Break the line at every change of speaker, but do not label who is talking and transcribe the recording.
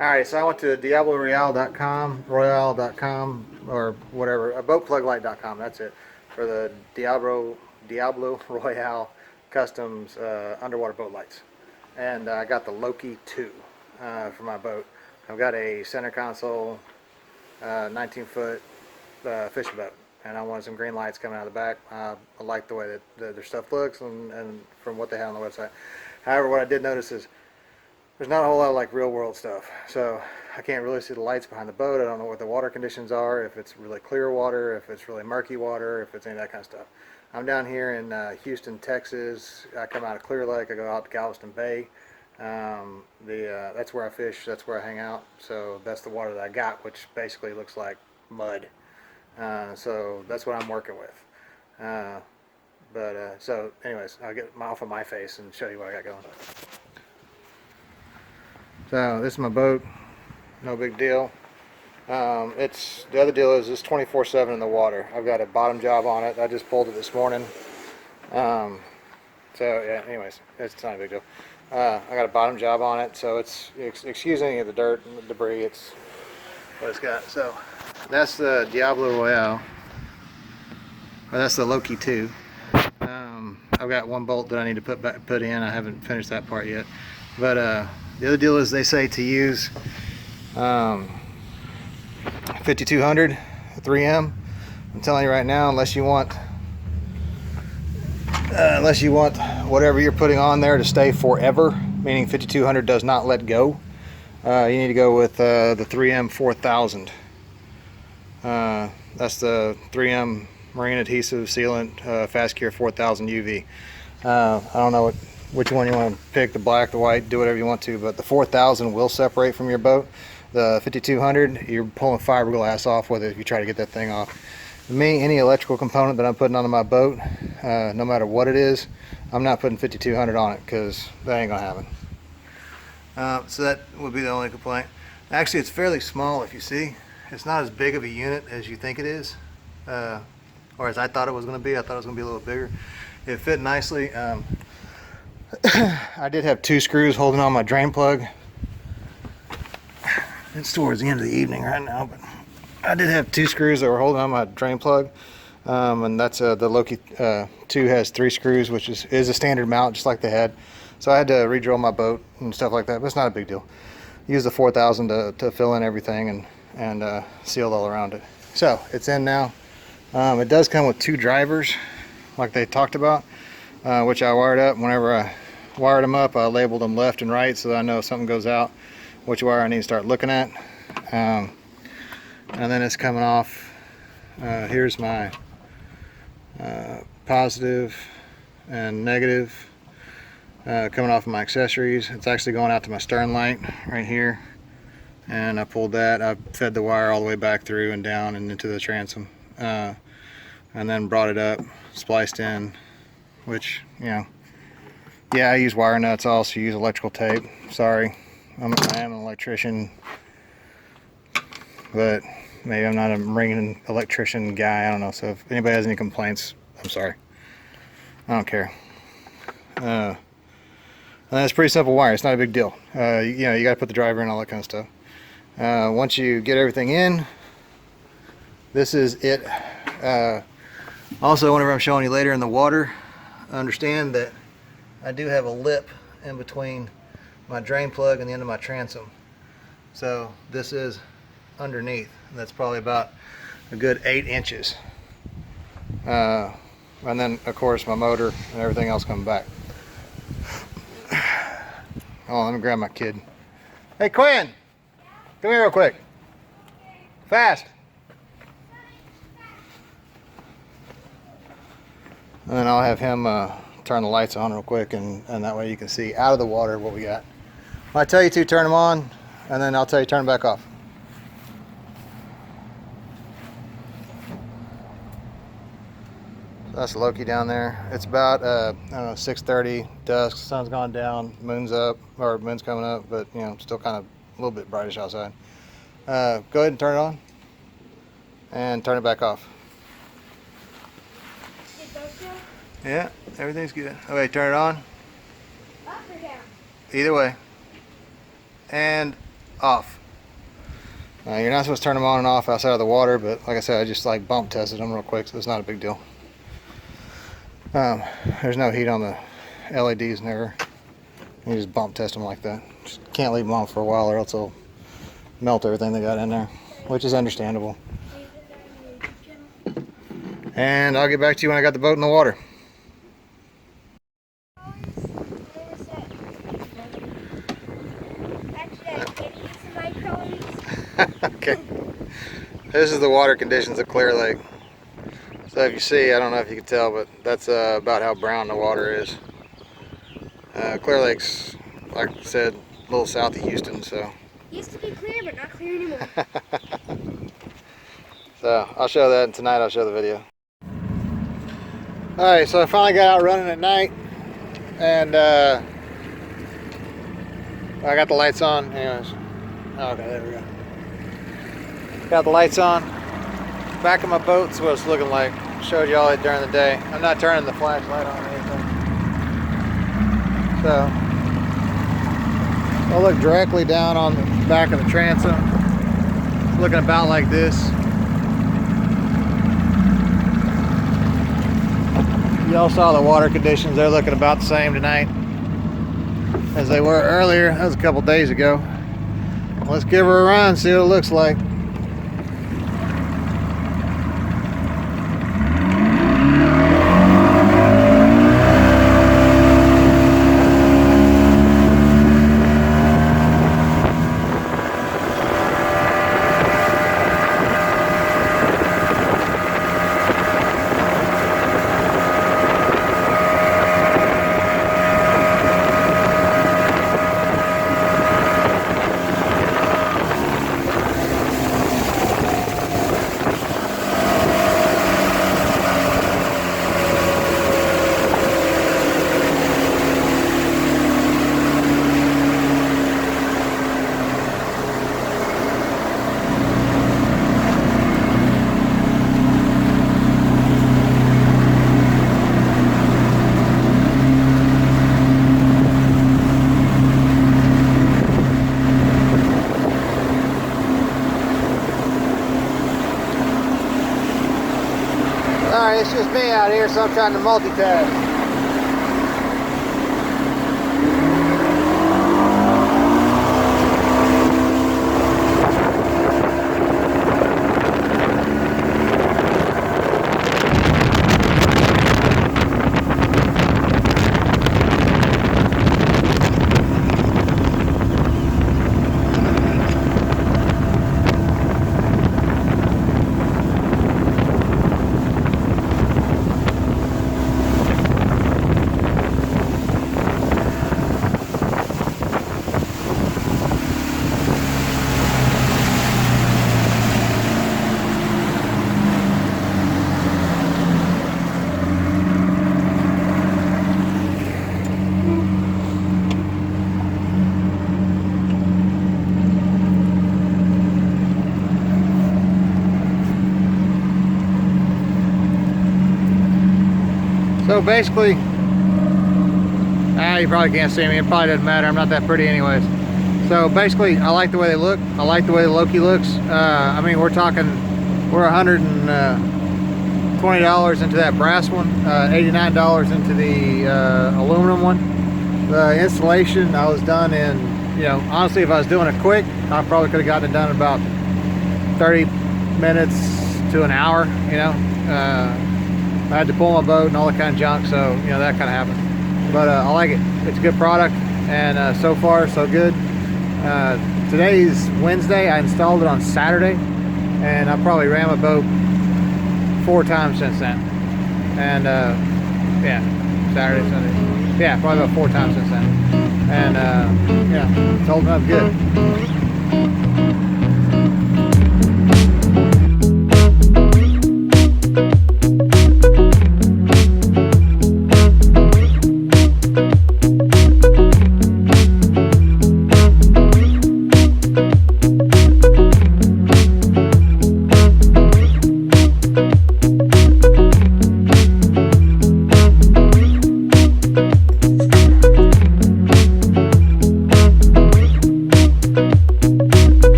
Alright, so I went to Royale.com, or whatever, boatpluglight.com, that's it, for the Diablo Royale Customs underwater boat lights. And I got the LOKI-2 for my boat. I've got a center console, 19-foot fishing boat, and I wanted some green lights coming out of the back. I like the way that their stuff looks and from what they have on the website. However, what I did notice is there's not a whole lot of like real world stuff, so I can't really see the lights behind the boat. I don't know what the water conditions are, if it's really clear water, if it's really murky water, if it's any of that kind of stuff. I'm down here in Houston, Texas. I come out of Clear Lake, I go out to Galveston Bay. That's where I fish, that's where I hang out, so that's the water that I got, which basically looks like mud. So that's what I'm working with. So anyways, I'll get off of my face and show you what I got going. So this is my boat, no big deal. The other deal is it's 24/7 in the water. I've got a bottom job on it. I just pulled it this morning. So yeah, anyways, it's not a big deal. I got a bottom job on it, so excuse any of the dirt and the debris. It's what it's got. So that's the Diablo Royale, or that's the LOKI-2. I've got one bolt that I need to put in. I haven't finished that part yet, but the other deal is they say to use 5200 3M. I'm telling you right now, unless you want whatever you're putting on there to stay forever, meaning 5200 does not let go, you need to go with the 3M 4000. That's the 3M marine adhesive sealant, fast cure 4000 UV. I don't know which one you want to pick, the black, the white, do whatever you want to, but the 4000 will separate from your boat. The 5200, you're pulling fiberglass off with it if you try to get that thing off. Me, any electrical component that I'm putting onto my boat, no matter what it is, I'm not putting 5200 on it, because that ain't gonna happen. So that would be the only complaint. Actually, it's fairly small. If you see, it's not as big of a unit as you think it is, or as I thought it was going to be. I thought it was going to be a little bigger. It fit nicely. I did have 2 screws holding on my drain plug. It's towards the end of the evening right now, but I did have 2 screws that were holding on my drain plug, and that's the LOKI-2 has 3 screws, which is a standard mount, just like they had. So I had to re-drill my boat and stuff like that, but it's not a big deal. Use the 4000 to fill in everything and seal all around it. So it's in now. It does come with 2 drivers, like they talked about, which I wired up. Whenever I wired them up, I labeled them left and right so that I know if something goes out, which wire I need to start looking at. And then it's coming off. Here's my positive and negative coming off of my accessories. It's actually going out to my stern light right here, and I pulled that. I fed the wire all the way back through and down and into the transom, and then brought it up, spliced in, which, you know, yeah, I use wire nuts. I also use electrical tape. Sorry, I am an electrician, but maybe I'm not a ringing electrician guy. I don't know. So if anybody has any complaints, I'm sorry. I don't care. And it's pretty simple wire. It's not a big deal. You know, you got to put the driver in, all that kind of stuff. Once you get everything in, this is it. Also, whenever I'm showing you later in the water, understand that I do have a lip in between my drain plug and the end of my transom. So this is underneath. That's probably about a good 8 inches. And then, of course, my motor and everything else coming back. Oh, let me grab my kid. Hey, Quinn! Come here real quick. Fast! And then I'll have him turn the lights on real quick, and that way you can see out of the water what we got. When I tell you to, turn them on, and then I'll tell you to turn them back off. So that's LOKI down there. It's about, I don't know, 6:30, dusk, sun's gone down, moon's up, or moon's coming up, but, you know, still kind of a little bit brightish outside. Go ahead and turn it on, and turn it back off. Yeah, everything's good. Okay, turn it on.
Up or down?
Either way. And off. You're not supposed to turn them on and off outside of the water, but like I said, I just like bump tested them real quick, so it's not a big deal. There's no heat on the LEDs never. You just bump test them like that. Just can't leave them on for a while or else they'll melt everything they got in there, which is understandable. And I'll get back to you when I got the boat in the water. Okay. This is the water conditions of Clear Lake. So if you see, I don't know if you can tell, but that's about how brown the water is. Clear Lake's, like I said, a little south of Houston, so.
Used to be clear, but not clear anymore.
So I'll show that, and tonight I'll show the video. Alright, so I finally got out running at night, and I got the lights on. Anyways. Okay, there we go. Got the lights on. Back of my boat's what it's looking like. Showed y'all it during the day. I'm not turning the flashlight on or anything. So I'll look directly down on the back of the transom. It's looking about like this. Y'all saw the water conditions. They're looking about the same tonight as they were earlier. That was a couple days ago. Let's give her a run, see what it looks like. Alright, it's just me out here, so I'm trying to multitask. So basically, you probably can't see me. It probably doesn't matter. I'm not that pretty anyways. So basically, I like the way they look. I like the way the Loki looks. I mean, we're $120 into that brass one, $89 into the aluminum one. The installation I was done in, honestly, if I was doing it quick, I probably could have gotten it done in about 30 minutes to an hour, I had to pull my boat and all that kind of junk, so that kind of happened. But I like it. It's a good product, and so far so good. Today's Wednesday. I installed it on Saturday, and I probably ran my boat 4 times since then. And yeah, Saturday, Sunday. Yeah, probably about 4 times since then. And yeah, it's holding up good.